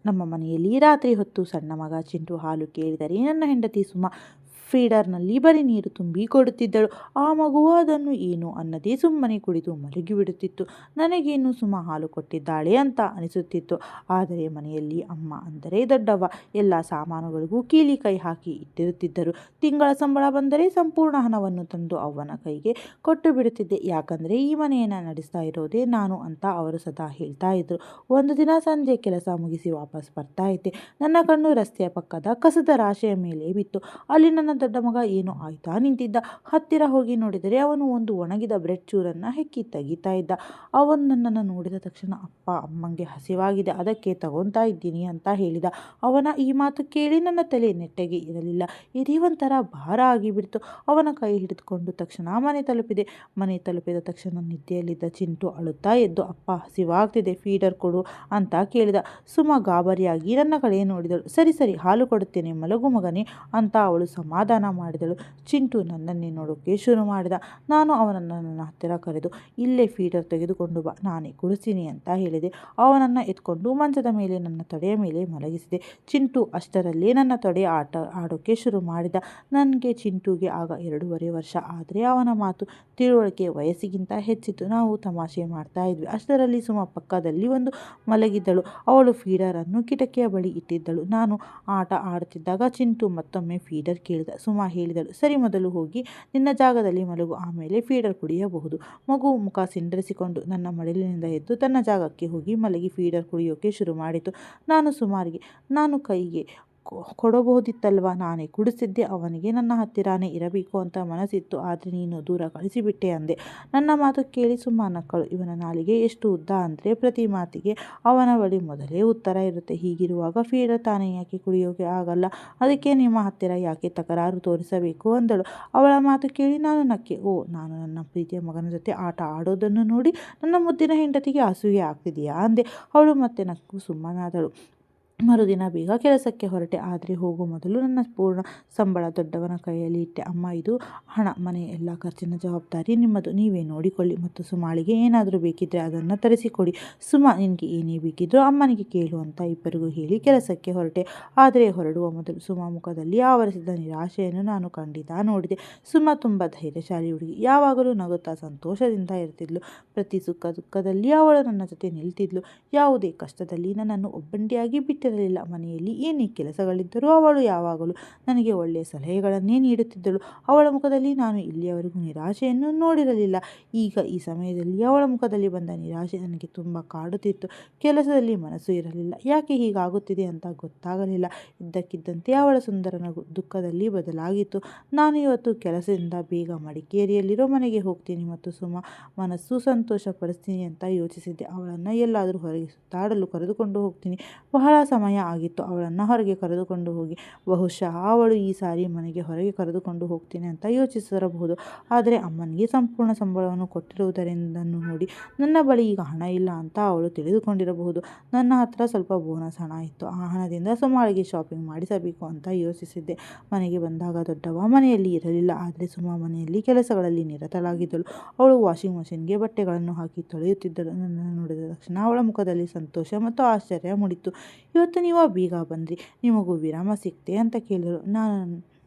ನಮ್ಮ ಮನೆಯಲ್ಲಿ ರಾತ್ರಿ ಹೊತ್ತು ಸಣ್ಣ ಮಗ ಚಿಂಟು ಹಾಲು ಕೇಳಿದರೆ ನನ್ನ ಹೆಂಡತಿ ಸುಮಾ ಫೀಡರ್ನಲ್ಲಿ ಬರೀ ನೀರು ತುಂಬಿ ಕೊಡುತ್ತಿದ್ದಳು. ಆ ಮಗುವು ಅದನ್ನು ಏನು ಅನ್ನದೇ ಸುಮ್ಮನೆ ಕುಡಿದು ಮಲಗಿಬಿಡುತ್ತಿತ್ತು. ನನಗೇನು ಸುಮಾ ಹಾಲು ಕೊಟ್ಟಿದ್ದಾಳೆ ಅಂತ ಅನಿಸುತ್ತಿತ್ತು. ಆದರೆ ಮನೆಯಲ್ಲಿ ಅಮ್ಮ ಅಂದರೆ ದೊಡ್ಡವ್ವ ಎಲ್ಲ ಸಾಮಾನುಗಳಿಗೂ ಕೀಲಿ ಕೈ ಹಾಕಿ ಇಟ್ಟಿರುತ್ತಿದ್ದರು. ತಿಂಗಳ ಸಂಬಳ ಬಂದರೆ ಸಂಪೂರ್ಣ ಹಣವನ್ನು ತಂದು ಅವ್ವನ ಕೈಗೆ ಕೊಟ್ಟು ಬಿಡುತ್ತಿದ್ದೆ. ಯಾಕಂದರೆ ಈ ಮನೆಯನ್ನು ನಡೆಸ್ತಾ ಇರೋದೇ ನಾನು ಅಂತ ಅವರು ಸದಾ ಹೇಳ್ತಾ ಇದ್ರು. ಒಂದು ದಿನ ಸಂಜೆ ಕೆಲಸ ಮುಗಿಸಿ ವಾಪಸ್ ಬರ್ತಾ ಇದ್ದೆ. ನನ್ನ ಕಣ್ಣು ರಸ್ತೆಯ ಪಕ್ಕದ ಕಸದ ರಾಶಿಯ ಮೇಲೆ ಬಿತ್ತು. ಅಲ್ಲಿ ನನ್ನ ದೊಡ್ಡ ಮಗ ಏನೋ ಆಯ್ತಾ ನಿಂತಿದ್ದ. ಹತ್ತಿರ ಹೋಗಿ ನೋಡಿದರೆ ಅವನು ಒಂದು ಒಣಗಿದ ಬ್ರೆಡ್ ಚೂರನ್ನು ಹೆಕ್ಕಿ ತೆಗಿತಾ ಇದ್ದ. ಅವನು ನನ್ನನ್ನು ನೋಡಿದ ತಕ್ಷಣ ಅಪ್ಪ ಅಮ್ಮಂಗೆ ಹಸಿವಾಗಿದೆ, ಅದಕ್ಕೆ ತಗೊತಾ ಇದ್ದೀನಿ ಅಂತ ಹೇಳಿದ. ಅವನ ಈ ಮಾತು ಕೇಳಿ ನನ್ನ ತಲೆ ನೆಟ್ಟಗೆ ಇರಲಿಲ್ಲ. ಎದೆ ಒಂಥರ ಭಾರ ಆಗಿಬಿಡ್ತು. ಅವನ ಕೈ ಹಿಡಿದುಕೊಂಡು ತಕ್ಷಣ ಮನೆ ತಲುಪಿದೆ. ಮನೆ ತಲುಪಿದ ತಕ್ಷಣ ನಿದ್ದೆಯಲ್ಲಿದ್ದ ಚಿಂಟು ಅಳುತ್ತಾ ಎದ್ದು ಅಪ್ಪ ಹಸಿವಾಗ್ತಿದೆ, ಫೀಡರ್ ಕೊಡು ಅಂತ ಕೇಳಿದ. ಸುಮಾ ಗಾಬರಿಯಾಗಿ ನನ್ನ ಕಡೆ ನೋಡಿದಳು. ಸರಿ ಸರಿ ಹಾಲು ಕೊಡುತ್ತೇನೆ, ಮಲಗು ಮಗನೇ ಅಂತ ಅವಳು ಸಮಾಧಾನ ಮಾಡಿದಳು. ಚಿಂಟು ನನ್ನನ್ನೇ ನೋಡೋಕೆ ಶುರು ಮಾಡಿದ. ನಾನು ಅವನನ್ನು ನನ್ನ ಹತ್ತಿರ ಕರೆದು ಇಲ್ಲೇ ಫೀಡರ್ ತೆಗೆದುಕೊಂಡು ಬಾ, ನಾನೇ ಕುಡಿಸ್ತೀನಿ ಅಂತ ಹೇಳಿದೆ. ಅವನನ್ನು ಎತ್ಕೊಂಡು ಮಂಚದ ಮೇಲೆ ನನ್ನ ತೊಡೆಯ ಮೇಲೆ ಮಲಗಿಸಿದೆ. ಚಿಂಟು ಅಷ್ಟರಲ್ಲೇ ನನ್ನ ತೊಡೆ ಆಡೋಕೆ ಶುರು ಮಾಡಿದ. ನನಗೆ ಚಿಂಟುಗೆ ಆಗ 2.5 ವರ್ಷ. ಆದರೆ ಅವನ ಮಾತು ತಿಳುವಳಿಕೆ ವಯಸ್ಸಿಗಿಂತ ಹೆಚ್ಚಿತ್ತು. ನಾವು ತಮಾಷೆ ಮಾಡ್ತಾ ಇದ್ವಿ. ಅಷ್ಟರಲ್ಲಿ ಸುಮಾ ಪಕ್ಕದಲ್ಲಿ ಒಂದು ಮಲಗಿದ್ದಳು. ಅವಳು ಫೀಡರನ್ನು ಕಿಟಕಿಯ ಬಳಿ ಇಟ್ಟಿದ್ದಳು. ನಾನು ಆಟ ಆಡುತ್ತಿದ್ದಾಗ ಚಿಂಟು ಮತ್ತೊಮ್ಮೆ ಫೀಡರ್ ಕೇಳಿದ. ಸುಮಾ ಹೇಳಿದಳು, ಸರಿ ಮೊದಲು ಹೋಗಿ ನಿನ್ನ ಜಾಗದಲ್ಲಿ ಮಲಗು, ಆಮೇಲೆ ಫೀಡರ್ ಕುಡಿಯಬಹುದು. ಮಗು ಮುಖ ಸಿಂಡರಿಸಿಕೊಂಡು ನನ್ನ ಮಡಿಲಿನಿಂದ ಎದ್ದು ತನ್ನ ಜಾಗಕ್ಕೆ ಹೋಗಿ ಮಲಗಿ ಫೀಡರ್ ಕುಡಿಯೋಕೆ ಶುರು ಮಾಡಿತು. ನಾನು ಕೈಗೆ ಕೊಡಬಹುದಿತ್ತಲ್ವ, ನಾನೇ ಕುಡಿಸಿದ್ದೆ ಅವನಿಗೆ, ನನ್ನ ಹತ್ತಿರಾನೇ ಇರಬೇಕು ಅಂತ ಮನಸ್ಸಿತ್ತು. ಆದರೆ ನೀನು ದೂರ ಕಳಿಸಿಬಿಟ್ಟೆ ಅಂದೆ. ನನ್ನ ಮಾತು ಕೇಳಿ ಸುಮ್ಮಾ ನಕ್ಕಳು. ಇವನ ನಾಲಿಗೆ ಎಷ್ಟು ಉದ್ದ ಅಂದರೆ ಪ್ರತಿ ಮಾತಿಗೆ ಅವನ ಬಳಿ ಮೊದಲೇ ಉತ್ತರ ಇರುತ್ತೆ. ಹೀಗಿರುವಾಗ ಫೀಡರ್ ತಾನೇ ಯಾಕೆ ಕುಡಿಯೋಕೆ ಆಗಲ್ಲ, ಅದಕ್ಕೆ ನಿಮ್ಮ ಹತ್ತಿರ ಯಾಕೆ ತಕರಾರು ತೋರಿಸಬೇಕು ಅಂದಳು. ಅವಳ ಮಾತು ಕೇಳಿ ನಾನು ನಕ್ಕೆ. ನಾನು ನನ್ನ ಪ್ರೀತಿಯ ಮಗನ ಜೊತೆ ಆಟ ಆಡೋದನ್ನು ನೋಡಿ ನನ್ನ ಮುದ್ದಿನ ಹೆಂಡತಿಗೆ ಅಸೂಯೆ ಆಗ್ತಿದೆಯಾ ಅಂದೆ. ಅವಳು ಮತ್ತೆ ನಕ್ಕು ಸುಮ್ಮನಾದಳು. ಮರುದಿನ ಬೇಗ ಕೆಲಸಕ್ಕೆ ಹೊರಟೆ. ಆದರೆ ಹೋಗೋ ಮೊದಲು ನನ್ನ ಪೂರ್ಣ ಸಂಬಳ ದೊಡ್ಡವನ ಕೈಯಲ್ಲಿ ಇಟ್ಟೆ. ಅಮ್ಮ, ಇದು ಹಣ, ಮನೆ ಎಲ್ಲ ಖರ್ಚಿನ ಜವಾಬ್ದಾರಿ ನಿಮ್ಮದು, ನೀವೇ ನೋಡಿಕೊಳ್ಳಿ. ಮತ್ತು ಸುಮಾಳಿಗೆ ಏನಾದರೂ ಬೇಕಿದ್ದರೆ ಅದನ್ನು ತರಿಸಿಕೊಡಿ. ಸುಮಾ, ನಿನಗೆ ಏನೇ ಬೇಕಿದ್ರೂ ಅಮ್ಮನಿಗೆ ಕೇಳು ಅಂತ ಇಬ್ಬರಿಗೂ ಹೇಳಿ ಕೆಲಸಕ್ಕೆ ಹೊರಟೆ. ಆದರೆ ಹೊರಡುವ ಮೊದಲು ಸುಮಾ ಮುಖದಲ್ಲಿ ಆವರಿಸಿದ ನಿರಾಶೆಯನ್ನು ನಾನು ಖಂಡಿತ ನೋಡಿದೆ. ಸುಮಾ ತುಂಬ ಧೈರ್ಯಶಾಲಿ ಹುಡುಗಿ. ಯಾವಾಗಲೂ ನಗುತ್ತಾ ಸಂತೋಷದಿಂದ ಇರ್ತಿದ್ಲು. ಪ್ರತಿ ಸುಖ ದುಃಖದಲ್ಲಿ ಅವಳು ನನ್ನ ಜೊತೆ ನಿಲ್ತಿದ್ಲು. ಯಾವುದೇ ಕಷ್ಟದಲ್ಲಿ ನನ್ನನ್ನು ಒಬ್ಬಂಟಿಯಾಗಿ ಬಿಟ್ಟಿರಲಿಲ್ಲ. ಮನೆಯಲ್ಲಿ ಏನೇ ಕೆಲಸಗಳಿದ್ದರೂ ಅವಳು ಯಾವಾಗಲೂ ನನಗೆ ಒಳ್ಳೆಯ ಸಲಹೆಗಳನ್ನೇ ನೀಡುತ್ತಿದ್ದಳು. ಅವಳ ಮುಖದಲ್ಲಿ ನಾನು ಇಲ್ಲಿಯವರೆಗೂ ನಿರಾಶೆಯನ್ನು ನೋಡಿರಲಿಲ್ಲ. ಈಗ ಈ ಸಮಯದಲ್ಲಿ ಅವಳ ಮುಖದಲ್ಲಿ ಬಂದ ನಿರಾಶೆ ನನಗೆ ತುಂಬ ಕಾಡುತ್ತಿತ್ತು. ಕೆಲಸದಲ್ಲಿ ಮನಸ್ಸು ಇರಲಿಲ್ಲ. ಯಾಕೆ ಹೀಗಾಗುತ್ತಿದೆ ಅಂತ ಗೊತ್ತಾಗಲಿಲ್ಲ. ಇದ್ದಕ್ಕಿದ್ದಂತೆ ಅವಳ ಸುಂದರ ನಗು ದುಃಖದಲ್ಲಿ ಬದಲಾಗಿತ್ತು. ನಾನು ಇವತ್ತು ಕೆಲಸದಿಂದ ಬೇಗ ಮಡಿಕೇರಿಯಲ್ಲಿರೋ ಮನೆಗೆ ಹೋಗ್ತೀನಿ ಮತ್ತು ಸುಮಾ ಮನಸ್ಸು ಸಂತೋಷಪಡಿಸ್ತೀನಿ ಅಂತ ಯೋಚಿಸಿದ್ದೆ. ಅವಳನ್ನು ಎಲ್ಲಾದರೂ ಹೊರಗೆ ಸುತ್ತಾಡಲು ಕರೆದುಕೊಂಡು ಹೋಗ್ತೀನಿ. ಬಹಳ ಸಮಯ ಆಗಿತ್ತು ಅವಳನ್ನು ಹೊರಗೆ ಕರೆದುಕೊಂಡು ಹೋಗಿ. ಬಹುಶಃ ಅವಳು ಈ ಸಾರಿ ಮನೆಗೆ ಹೊರಗೆ ಕರೆದುಕೊಂಡು ಹೋಗ್ತೀನಿ ಅಂತ ಯೋಚಿಸಿರಬಹುದು. ಆದರೆ ಅಮ್ಮನಿಗೆ ಸಂಪೂರ್ಣ ಸಂಬಳವನ್ನು ಕೊಟ್ಟಿರುವುದರಿಂದನ್ನು ನೋಡಿ ನನ್ನ ಬಳಿ ಈಗ ಹಣ ಇಲ್ಲ ಅಂತ ಅವಳು ತಿಳಿದುಕೊಂಡಿರಬಹುದು. ನನ್ನ ಹತ್ರ ಸ್ವಲ್ಪ ಬೋನಸ್ ಹಣ ಇತ್ತು. ಆ ಹಣದಿಂದ ಸುಮಾಳಿಗೆ ಶಾಪಿಂಗ್ ಮಾಡಿಸಬೇಕು ಅಂತ ಯೋಚಿಸಿದ್ದೆ. ಮನೆಗೆ ಬಂದಾಗ ದೊಡ್ಡವ ಮನೆಯಲ್ಲಿ ಇರಲಿಲ್ಲ. ಆದರೆ ಸುಮಾ ಮನೆಯಲ್ಲಿ ಕೆಲಸಗಳಲ್ಲಿ ನಿರತಳಾಗಿದ್ದಳು. ಅವಳು ವಾಷಿಂಗ್ ಮಷಿನ್ಗೆ ಬಟ್ಟೆಗಳನ್ನು ಹಾಕಿ ತೊಳೆಯುತ್ತಿದ್ದಳು. ನನ್ನನ್ನು ನೋಡಿದ ತಕ್ಷಣ ಅವಳ ಮುಖದಲ್ಲಿ ಸಂತೋಷ ಮತ್ತು ಆಶ್ಚರ್ಯ ಮೂಡಿತ್ತು. ಇವತ್ತು ನೀವು ಬೇಗ ಬಂದ್ರಿ, ನಿಮಗೂ ವಿರಾಮ ಸಿಕ್ತೆ ಅಂತ ಕೇಳಿದಳು. ನಾನು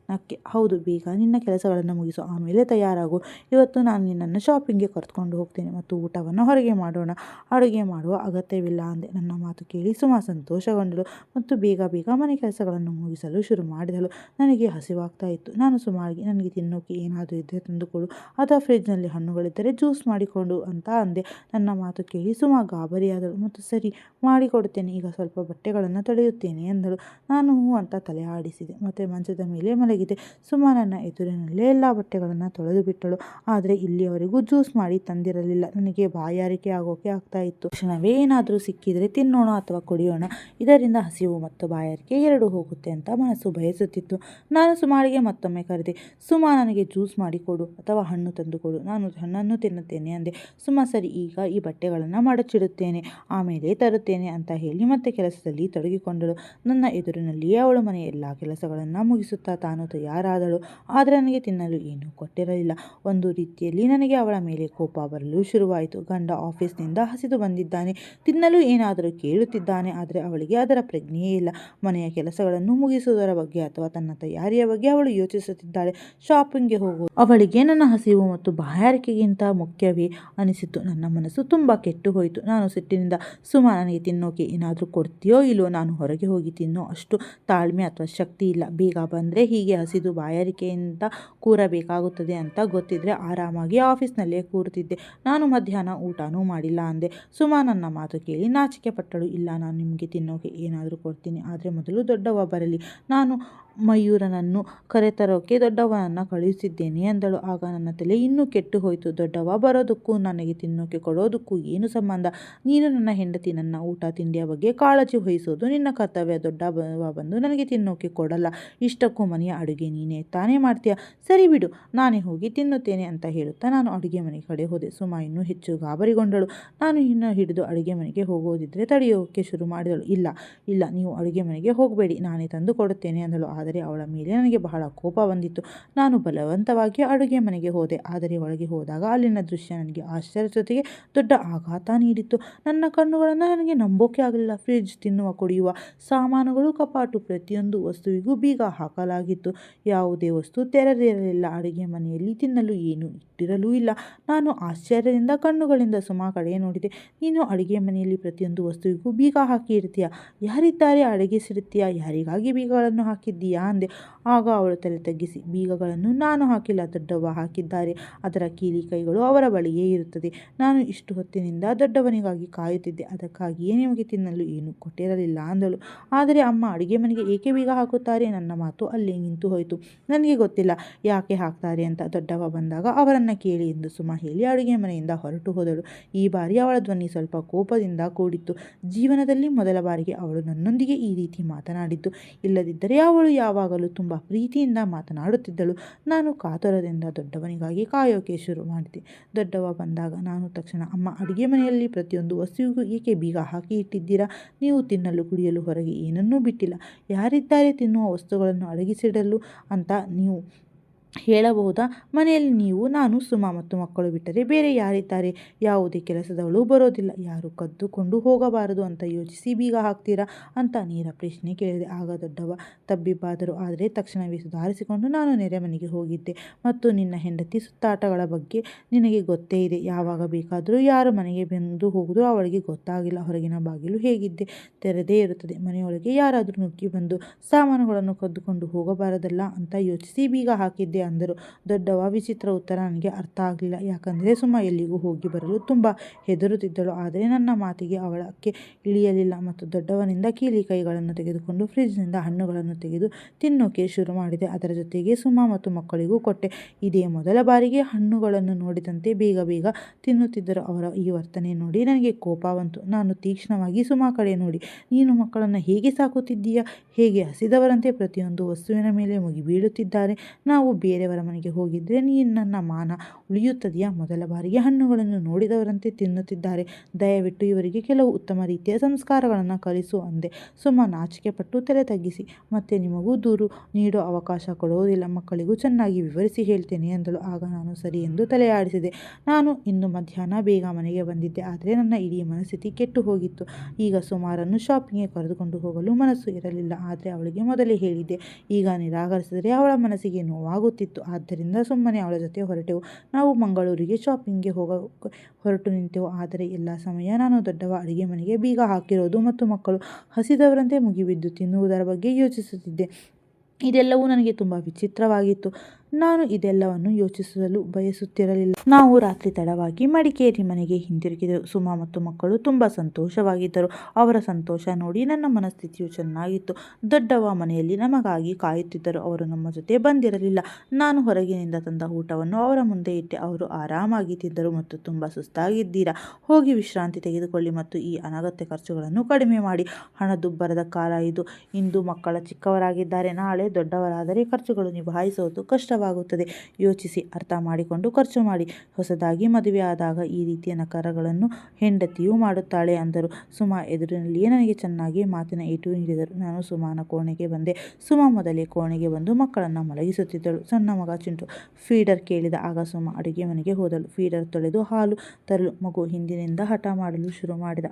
ನಕ್ಕೆ. ಹೌದು, ಬೇಗ ನಿನ್ನ ಕೆಲಸಗಳನ್ನು ಮುಗಿಸು, ಆಮೇಲೆ ತಯಾರಾಗು. ಇವತ್ತು ನಾನು ನಿನ್ನನ್ನು ಶಾಪಿಂಗ್ಗೆ ಕರೆದುಕೊಂಡು ಹೋಗ್ತೇನೆ ಮತ್ತು ಊಟವನ್ನು ಹೊರಗೆ ಮಾಡೋಣ. ಅಡುಗೆ ಮಾಡುವ ಅಗತ್ಯವಿಲ್ಲ ಅಂದೆ. ನನ್ನ ಮಾತು ಕೇಳಿ ಸುಮಾ ಸಂತೋಷಗೊಂಡಳು ಮತ್ತು ಬೇಗ ಬೇಗ ಮನೆ ಕೆಲಸಗಳನ್ನು ಮುಗಿಸಲು ಶುರು ಮಾಡಿದಳು. ನನಗೆ ಹಸಿವಾಗ್ತಾ ಇತ್ತು. ನಾನು ಸುಮಾರಿಗೆ ನನಗೆ ತಿನ್ನೋಕೆ ಏನಾದರೂ ಇದ್ದರೆ ತಂದುಕೊಡು, ಅಥವಾ ಫ್ರಿಡ್ಜ್ನಲ್ಲಿ ಹಣ್ಣುಗಳಿದ್ದರೆ ಜ್ಯೂಸ್ ಮಾಡಿಕೊಂಡು ಅಂತ ಅಂದೆ. ನನ್ನ ಮಾತು ಕೇಳಿ ಸುಮಾ ಗಾಬರಿಯಾದಳು ಮತ್ತು ಸರಿ ಮಾಡಿಕೊಡುತ್ತೇನೆ, ಈಗ ಸ್ವಲ್ಪ ಬಟ್ಟೆಗಳನ್ನು ತೊಳೆಯುತ್ತೇನೆ ಎಂದಳು. ನಾನು ಹೂ ಅಂತ ತಲೆ ಆಡಿಸಿದೆ ಮತ್ತು ಮಂಚದ ಮೇಲೆ ಮಲಗಿದೆ. ಸುಮಾ ನನ್ನ ಎದುರಿನಲ್ಲೇ ಎಲ್ಲ ಬಟ್ಟೆಗಳನ್ನು ತೊಳೆದು ಬಿಟ್ಟಳು. ಆದರೆ ಇಲ್ಲಿಯವರೆಗೂ ಜ್ಯೂಸ್ ಮಾಡಿ ತಂದಿರಲಿಲ್ಲ. ನನಗೆ ಬಾಯಾರಿಕೆ ಆಗೋಕೆ ಆಗ್ತಾ ಇತ್ತು. ತಕ್ಷಣವೇ ಏನಾದರೂ ಸಿಕ್ಕಿದರೆ ತಿನ್ನೋಣ ಅಥವಾ ಕುಡಿಯೋಣ, ಇದರಿಂದ ಹಸಿವು ಮತ್ತು ಬಾಯಾರಿಕೆ ಎರಡೂ ಹೋಗುತ್ತೆ ಅಂತ ಮನಸ್ಸು ಬಯಸುತ್ತಿತ್ತು. ನಾನು ಸುಮಾಳಿಗೆ ಮತ್ತೊಮ್ಮೆ ಕರೆದೆ. ಸುಮಾ, ನನಗೆ ಜ್ಯೂಸ್ ಮಾಡಿಕೊಡು ಅಥವಾ ಹಣ್ಣು ತಂದುಕೊಡು, ನಾನು ಹಣ್ಣನ್ನು ತಿನ್ನುತ್ತೇನೆ ಅಂದೆ. ಸುಮಾ, ಸರಿ, ಈಗ ಈ ಬಟ್ಟೆಗಳನ್ನು ಮಡಚಿಡುತ್ತೇನೆ, ಆಮೇಲೆ ತರುತ್ತೇನೆ ಅಂತ ಹೇಳಿ ಮತ್ತೆ ಕೆಲಸದಲ್ಲಿ ತೊಡಗಿಕೊಂಡಳು. ನನ್ನ ಎದುರಿನಲ್ಲಿಯೇ ಅವಳು ಮನೆಯ ಎಲ್ಲ ಕೆಲಸಗಳನ್ನು ಮುಗಿಸುತ್ತಾ ತಾನು ತಯಾರಾದಳು. ಆದರೆ ನನಗೆ ತಿನ್ನಲು ಏನೂ ಕೊಟ್ಟಿರಲಿಲ್ಲ. ಒಂದು ರೀತಿಯಲ್ಲಿ ನನಗೆ ಅವಳ ಮೇಲೆ ಕೋಪ ಬರಲು ಶುರುವಾಯಿತು. ಗಂಡ ಆಫೀಸ್ನಿಂದ ಹಸಿದು ಬಂದಿದ್ದಾನೆ, ತಿನ್ನಲು ಏನಾದರೂ ಕೇಳುತ್ತಿದ್ದಾನೆ. ಆದರೆ ಅವಳಿಗೆ ಅದರ ಪ್ರಜ್ಞೆಯೇ ಇಲ್ಲ. ಮನೆಯ ಕೆಲಸಗಳನ್ನು ಮುಗಿಸುವುದರ ಬಗ್ಗೆ ಅಥವಾ ತನ್ನ ತಯಾರಿಯ ಬಗ್ಗೆ ಅವಳು ಯೋಚಿಸುತ್ತಿದ್ದಾಳೆ. ಶಾಪಿಂಗ್ಗೆ ಹೋಗುವುದು ಅವಳಿಗೆ ನನ್ನ ಹಸಿವು ಮತ್ತು ಬಾಯಾರಿಕೆಗಿಂತ ಮುಖ್ಯವೇ ಅನಿಸಿತು. ನನ್ನ ಮನಸ್ಸು ತುಂಬ ಕೆಟ್ಟು ಹೋಯಿತು. ನಾನು ಸಿಟ್ಟಿನಿಂದ, ಸುಮಾ, ನನಗೆ ತಿನ್ನೋಕೆ ಏನಾದರೂ ಕೊಡ್ತೀಯೋ ಇಲ್ಲೋ? ನಾನು ಹೊರಗೆ ಹೋಗಿ ತಿನ್ನೋ ಅಷ್ಟು ತಾಳ್ಮೆ ಅಥವಾ ಶಕ್ತಿ ಇಲ್ಲ. ಬೇಗ ಬಂದರೆ ಹೀಗೆ ಹಸಿದು ಬಾಯಾರಿಕೆಯಿಂದ ಕೂರಬೇಕಾಗುತ್ತದೆ ಅಂತ ಗೊತ್ತಿದ್ರೆ ಆರಾಮಾಗಿ ಆಫೀಸ್ನಲ್ಲೇ ಕೂರುತ್ತಿದ್ದೆ. ನಾನು ಮಧ್ಯಾಹ್ನ ಊಟನೂ ಮಾಡಿಲ್ಲ ಅಂದೆ. ಸುಮಾ ನನ್ನ ಮಾತು ಕೇಳಿ ನಾಚಿಕೆ ಪಟ್ಟಳು. ಇಲ್ಲ, ನಾನು ನಿಮಗೆ ತಿನ್ನೋಕೆ ಏನಾದರೂ ಕೊಡ್ತೀನಿ, ಆದರೆ ಮೊದಲು ದೊಡ್ಡವ ಬರಲಿ. ನಾನು ಮಯೂರನನ್ನು ಕರೆತರೋಕೆ ದೊಡ್ಡವನನ್ನು ಕಳುಹಿಸಿದ್ದೇನೆ ಎಂದಳು. ಆಗ ನನ್ನ ತಲೆ ಇನ್ನೂ ಕೆಟ್ಟು ಹೋಯಿತು. ದೊಡ್ಡವ ಬರೋದಕ್ಕೂ ನನಗೆ ತಿನ್ನೋಕೆ ಕೊಡೋದಕ್ಕೂ ಏನು ಸಂಬಂಧ? ನೀನು ನನ್ನ ಹೆಂಡತಿ, ನನ್ನ ಊಟ ತಿಂಡಿಯ ಬಗ್ಗೆ ಕಾಳಜಿ ವಹಿಸೋದು ನಿನ್ನ ಕರ್ತವ್ಯ. ದೊಡ್ಡವ ಬಂದು ನನಗೆ ತಿನ್ನೋಕೆ ಕೊಡಲ್ಲ. ಇಷ್ಟಕ್ಕೂ ಮನೆಯ ಅಡುಗೆ ನೀನೇ ತಾನೇ ಮಾಡ್ತೀಯ. ಸರಿ ಬಿಡು, ನಾನೇ ಹೋಗಿ ತಿನ್ನುತ್ತೇನೆ ಅಂತ ಹೇಳುತ್ತಾ ನಾನು ಅಡುಗೆ ಮನೆ ಕಡೆ ಹೋದೆ. ಸುಮಾ ಇನ್ನೂ ಹೆಚ್ಚು ಗಾಬರಿಗೊಂಡಳು. ನಾನು ಇನ್ನು ಹಿಡಿದು ಅಡುಗೆ ಮನೆಗೆ ಹೋಗೋದಿದ್ರೆ ತಡೆಯೋಕೆ ಶುರು ಮಾಡಿದಳು. ಇಲ್ಲ ಇಲ್ಲ, ನೀವು ಅಡುಗೆ ಮನೆಗೆ ಹೋಗಬೇಡಿ, ನಾನೇ ತಂದು ಕೊಡುತ್ತೇನೆ ಎಂದಳು. ಆದರೆ ಅವಳ ಮೇಲೆ ನನಗೆ ಬಹಳ ಕೋಪ ಬಂದಿತ್ತು. ನಾನು ಬಲವಂತವಾಗಿ ಅಡುಗೆ ಮನೆಗೆ ಹೋದೆ. ಆದರೆ ಒಳಗೆ ಹೋದಾಗ ಅಲ್ಲಿನ ದೃಶ್ಯ ನನಗೆ ಆಶ್ಚರ್ಯ ಜೊತೆಗೆ ದೊಡ್ಡ ಆಘಾತ ನೀಡಿತ್ತು. ನನ್ನ ಕಣ್ಣುಗಳನ್ನು ನನಗೆ ನಂಬೋಕೆ ಆಗಲಿಲ್ಲ. ಫ್ರಿಡ್ಜ್, ತಿನ್ನುವ ಕುಡಿಯುವ ಸಾಮಾನುಗಳು, ಕಪಾಟು, ಪ್ರತಿಯೊಂದು ವಸ್ತುವಿಗೂ ಬೀಗ ಹಾಕಲಾಗಿತ್ತು. ಯಾವುದೇ ವಸ್ತು ತೆರೆದಿರಲಿಲ್ಲ. ಅಡುಗೆ ಮನೆಯಲ್ಲಿ ತಿನ್ನಲು ಏನೂ ಇಟ್ಟಿರಲೂ ಇಲ್ಲ. ನಾನು ಆಶ್ಚರ್ಯದಿಂದ ಕಣ್ಣುಗಳಿಂದ ಸುಮಾ ಕಡೆ ನೋಡಿದೆ. ನೀನು ಅಡುಗೆ ಮನೆಯಲ್ಲಿ ಪ್ರತಿಯೊಂದು ವಸ್ತುವಿಗೂ ಬೀಗ ಹಾಕಿ ಇರ್ತೀಯ? ಯಾರಿದ್ದಾರೆ ಅಡಗಿಸಿಡುತ್ತೀಯಾ? ಯಾರಿಗಾಗಿ ಬೀಗಗಳನ್ನು ಹಾಕಿದ್ದೀಯಾ ಅಂದೆ. ಆಗ ಅವಳು ತಲೆ ತಗ್ಗಿಸಿ, ಬೀಗಗಳನ್ನು ನಾನು ಹಾಕಿಲ್ಲ, ದೊಡ್ಡವ್ವ ಹಾಕಿದ್ದಾರೆ. ಅದರ ಕೀಲಿ ಕೈಗಳು ಅವರ ಬಳಿಯೇ ಇರುತ್ತದೆ. ನಾನು ಇಷ್ಟು ಹೊತ್ತಿನಿಂದ ದೊಡ್ಡವನಿಗಾಗಿ ಕಾಯುತ್ತಿದ್ದೆ, ಅದಕ್ಕಾಗಿಯೇ ನಿಮಗೆ ತಿನ್ನಲು ಏನೂ ಕೊಟ್ಟಿರಲಿಲ್ಲ ಅಂದಳು. ಆದರೆ ಅಮ್ಮ, ಅಡುಗೆ ಮನೆಗೆ ಏಕೆ ಬೀಗ ಹಾಕುತ್ತಾರೆ? ನನ್ನ ಮಾತು ಅಲ್ಲೇ ನಿಂತು ಹೋಯಿತು. ನನಗೆ ಗೊತ್ತಿಲ್ಲ ಯಾಕೆ ಹಾಕ್ತಾರೆ ಅಂತ. ದೊಡ್ಡವ ಬಂದಾಗ ಅವರನ್ನು ಕೇಳಿ ಎಂದು ಸುಮಾ ಹೇಳಿ ಅಡುಗೆ ಮನೆಯಿಂದ ಹೊರಟು ಹೋದಳು. ಈ ಬಾರಿ ಅವಳ ಧ್ವನಿ ಸ್ವಲ್ಪ ಕೋಪದಿಂದ ಕೂಡಿತ್ತು. ಜೀವನದಲ್ಲಿ ಮೊದಲ ಬಾರಿಗೆ ಅವಳು ನನ್ನೊಂದಿಗೆ ಈ ರೀತಿ ಮಾತನಾಡಿದ್ದು. ಇಲ್ಲದಿದ್ದರೆ ಅವಳು ಯಾವಾಗಲೂ ತುಂಬ ಪ್ರೀತಿಯಿಂದ ಮಾತನಾಡುತ್ತಿದ್ದಳು. ನಾನು ಕಾತುರದಿಂದ ದೊಡ್ಡವನಿಗಾಗಿ ಕಾಯೋಕೆ ಶುರು ಮಾಡಿದೆ. ದೊಡ್ಡವ ಬಂದಾಗ ನಾನು ತಕ್ಷಣ, ಅಮ್ಮ, ಅಡುಗೆ ಮನೆಯಲ್ಲಿ ಪ್ರತಿಯೊಂದು ವಸ್ತುವಿಗೂ ಏಕೆ ಬೀಗ ಹಾಕಿ ಇಟ್ಟಿದ್ದೀರಾ? ನೀವು ತಿನ್ನಲು ಕುಡಿಯಲು ಹೊರಗೆ ಏನನ್ನೂ ಬಿಟ್ಟಿಲ್ಲ. ಯಾರಿದ್ದಾರೆ ತಿನ್ನುವ ವಸ್ತುಗಳನ್ನು ಅಡಗಿಸಿಡಲು ಅಂತ ನೀವು ಹೇಳಬಹುದಾ? ಮನೆಯಲ್ಲಿ ನೀವು, ನಾನು, ಸುಮಾ ಮತ್ತು ಮಕ್ಕಳು ಬಿಟ್ಟರೆ ಬೇರೆ ಯಾರಿದ್ದಾರೆ? ಯಾವುದೇ ಕೆಲಸದವಳು ಬರೋದಿಲ್ಲ. ಯಾರು ಕದ್ದುಕೊಂಡು ಹೋಗಬಾರದು ಅಂತ ಯೋಚಿಸಿ ಬೀಗ ಹಾಕ್ತೀರಾ ಅಂತ ನೇರ ಪ್ರಶ್ನೆ ಕೇಳಿದೆ. ಆಗ ದೊಡ್ಡವ ತಬ್ಬಿಬ್ಬಾದರು. ಆದರೆ ತಕ್ಷಣವೇ ಸುಧಾರಿಸಿಕೊಂಡು, ನಾನು ನೆರೆಮನೆಗೆ ಹೋಗಿದ್ದೆ ಮತ್ತು ನಿನ್ನ ಹೆಂಡತಿ ಸುತ್ತಾಟಗಳ ಬಗ್ಗೆ ನಿನಗೆ ಗೊತ್ತೇ ಇದೆ. ಯಾವಾಗ ಬೇಕಾದರೂ ಯಾರು ಮನೆಗೆ ಬಂದು ಹೋಗುವುದು ಅವಳಿಗೆ ಗೊತ್ತಾಗಿಲ್ಲ. ಹೊರಗಿನ ಬಾಗಿಲು ಹೇಗಿದ್ದೆ ತೆರೆದೇ ಇರುತ್ತದೆ. ಮನೆಯೊಳಗೆ ಯಾರಾದರೂ ನುಗ್ಗಿ ಬಂದು ಸಾಮಾನುಗಳನ್ನು ಕದ್ದುಕೊಂಡು ಹೋಗಬಾರದಲ್ಲ ಅಂತ ಯೋಚಿಸಿ ಬೀಗ ಹಾಕಿದ್ದೆ ಅಂದರು. ದೊಡ್ಡವ ವಿಚಿತ್ರ ಉತ್ತರ ನನಗೆ ಅರ್ಥ ಆಗಲಿಲ್ಲ. ಯಾಕಂದರೆ ಸುಮಾ ಎಲ್ಲಿಗೂ ಹೋಗಿ ಬರಲು ತುಂಬ ಹೆದರುತ್ತಿದ್ದಳು. ಆದರೆ ನನ್ನ ಮಾತಿಗೆ ಅವಳಕ್ಕೆ ಇಳಿಯಲಿಲ್ಲ ಮತ್ತು ದೊಡ್ಡವನಿಂದ ಕೀಲಿ ಕೈಗಳನ್ನು ತೆಗೆದುಕೊಂಡು ಫ್ರಿಡ್ಜ್ನಿಂದ ಹಣ್ಣುಗಳನ್ನು ತೆಗೆದು ತಿನ್ನೋಕೆ ಶುರು ಮಾಡಿದೆ. ಅದರ ಜೊತೆಗೆ ಸುಮಾ ಮತ್ತು ಮಕ್ಕಳಿಗೂ ಕೊಟ್ಟೆ. ಇದೇ ಮೊದಲ ಬಾರಿಗೆ ಹಣ್ಣುಗಳನ್ನು ನೋಡಿದಂತೆ ಬೇಗ ಬೇಗ ತಿನ್ನುತ್ತಿದ್ದರು. ಅವರ ಈ ವರ್ತನೆ ನೋಡಿ ನನಗೆ ಕೋಪ ಬಂತು. ನಾನು ತೀಕ್ಷ್ಣವಾಗಿ ಸುಮಾ ಕಡೆ ನೋಡಿ, ನೀನು ಮಕ್ಕಳನ್ನು ಹೇಗೆ ಸಾಕುತ್ತಿದ್ದೀಯಾ? ಹೇಗೆ ಹಸಿದವರಂತೆ ಪ್ರತಿಯೊಂದು ವಸ್ತುವಿನ ಮೇಲೆ ಮುಗಿಬೀಳುತ್ತಿದ್ದಾರೆ? ನಾವು ಬೇರೆಯವರ ಮನೆಗೆ ಹೋಗಿದ್ರೆ ನನ್ನ ಮಾನ ಉಳಿಯುತ್ತದೆಯಾ? ಮೊದಲ ಬಾರಿಗೆ ಹಣ್ಣುಗಳನ್ನು ನೋಡಿದವರಂತೆ ತಿನ್ನುತ್ತಿದ್ದಾರೆ. ದಯವಿಟ್ಟು ಇವರಿಗೆ ಕೆಲವು ಉತ್ತಮ ರೀತಿಯ ಸಂಸ್ಕಾರಗಳನ್ನು ಕಲಿಸು ಅಂದೆ. ಸುಮಾ ನಾಚಿಕೆ ಪಟ್ಟು ತಲೆ ತಗ್ಗಿಸಿ, ಮತ್ತೆ ನಿಮಗೂ ದೂರು ನೀಡೋ ಅವಕಾಶ ಕೊಡೋದಿಲ್ಲ, ಮಕ್ಕಳಿಗೂ ಚೆನ್ನಾಗಿ ವಿವರಿಸಿ ಹೇಳ್ತೇನೆ ಎಂದಳು. ಆಗ ನಾನು ಸರಿ ಎಂದು ತಲೆ ಆಡಿಸಿದೆ. ನಾನು ಇಂದು ಮಧ್ಯಾಹ್ನ ಬೇಗ ಮನೆಗೆ ಬಂದಿದ್ದೆ, ಆದರೆ ನನ್ನ ಇಡೀ ಮನಸ್ಥಿತಿ ಕೆಟ್ಟು ಹೋಗಿತ್ತು. ಈಗ ಸುಮಾರನ್ನು ಶಾಪಿಂಗ್ಗೆ ಕರೆದುಕೊಂಡು ಹೋಗಲು ಮನಸ್ಸು ಇರಲಿಲ್ಲ. ಆದರೆ ಅವಳಿಗೆ ಮೊದಲೇ ಹೇಳಿದ್ದೆ. ಈಗ ನಿರಾಕರಿಸಿದರೆ ಅವಳ ಮನಸ್ಸಿಗೆ ನೋವಾಗುತ್ತಿತ್ತು. ಆದ್ದರಿಂದ ಸುಮ್ಮನೆ ಅವಳ ಜೊತೆ ಹೊರಟೆವು. ನಾವು ಮಂಗಳೂರಿಗೆ ಶಾಪಿಂಗ್ಗೆ ಹೊರಟು ನಿಂತೆವು. ಆದರೆ ಎಲ್ಲ ಸಮಯ ನಾನು ದೊಡ್ಡವ ಅಡುಗೆ ಮನೆಗೆ ಬೀಗ ಹಾಕಿರೋದು ಮತ್ತು ಮಕ್ಕಳು ಹಸಿದವರಂತೆ ಮುಗಿಬಿದ್ದು ತಿನ್ನುವುದರ ಬಗ್ಗೆ ಯೋಚಿಸುತ್ತಿದ್ದೆ. ಇದೆಲ್ಲವೂ ನನಗೆ ತುಂಬ ವಿಚಿತ್ರವಾಗಿತ್ತು. ನಾನು ಇದೆಲ್ಲವನ್ನು ಯೋಚಿಸಲು ಬಯಸುತ್ತಿರಲಿಲ್ಲ. ನಾವು ರಾತ್ರಿ ತಡವಾಗಿ ಮಡಿಕೇರಿ ಮನೆಗೆ ಹಿಂದಿರುಗಿದೆವು. ಸುಮಾ ಮತ್ತು ಮಕ್ಕಳು ತುಂಬ ಸಂತೋಷವಾಗಿದ್ದರು. ಅವರ ಸಂತೋಷ ನೋಡಿ ನನ್ನ ಮನಸ್ಥಿತಿಯು ಚೆನ್ನಾಗಿತ್ತು. ದೊಡ್ಡವ ಮನೆಯಲ್ಲಿ ನಮಗಾಗಿ ಕಾಯುತ್ತಿದ್ದರು. ಅವರು ನಮ್ಮ ಜೊತೆ ಬಂದಿರಲಿಲ್ಲ. ನಾನು ಹೊರಗಿನಿಂದ ತಂದ ಊಟವನ್ನು ಅವರ ಮುಂದೆ ಇಟ್ಟೆ. ಅವರು ಆರಾಮಾಗಿ ತಿಂದರು ಮತ್ತು ತುಂಬ ಸುಸ್ತಾಗಿದ್ದೀರಾ, ಹೋಗಿ ವಿಶ್ರಾಂತಿ ತೆಗೆದುಕೊಳ್ಳಿ ಮತ್ತು ಈ ಅನಗತ್ಯ ಖರ್ಚುಗಳನ್ನು ಕಡಿಮೆ ಮಾಡಿ. ಹಣದುಬ್ಬರದ ಕಾಲ ಇದು. ಇಂದು ಮಕ್ಕಳ ಚಿಕ್ಕವರಾಗಿದ್ದಾರೆ, ನಾಳೆ ದೊಡ್ಡವರಾದರೆ ಖರ್ಚುಗಳು ನಿಭಾಯಿಸೋದು ಕಷ್ಟವಾಗುತ್ತದೆ. ಖಂಡಿತವಾಗುತ್ತದೆ. ಯೋಚಿಸಿ, ಅರ್ಥ ಮಾಡಿಕೊಂಡು ಖರ್ಚು ಮಾಡಿ. ಹೊಸದಾಗಿ ಮದುವೆ ಆದಾಗ ಈ ರೀತಿಯ ನಕರಗಳನ್ನು ಹೆಂಡತಿಯೂ ಮಾಡುತ್ತಾಳೆ ಅಂದರು. ಸುಮಾ ಎದುರಿನಲ್ಲಿಯೇ ನನಗೆ ಚೆನ್ನಾಗಿ ಮಾತಿನ ಏಟು ನೀಡಿದರು. ನಾನು ಸುಮಾನ ಕೋಣೆಗೆ ಬಂದೆ. ಸುಮಾ ಮೊದಲೇ ಕೋಣೆಗೆ ಬಂದು ಮಕ್ಕಳನ್ನು ಮಲಗಿಸುತ್ತಿದ್ದಳು. ಸಣ್ಣ ಮಗ ಚಿಂಟು ಫೀಡರ್ ಕೇಳಿದ. ಆಗ ಸುಮಾ ಅಡುಗೆ ಮನೆಗೆ ಹೋದಳು. ಫೀಡರ್ ತೊಳೆದು ಹಾಲು ತರಲು ಮಗು ಹಿಂದಿನಿಂದ ಹಠ ಮಾಡಲು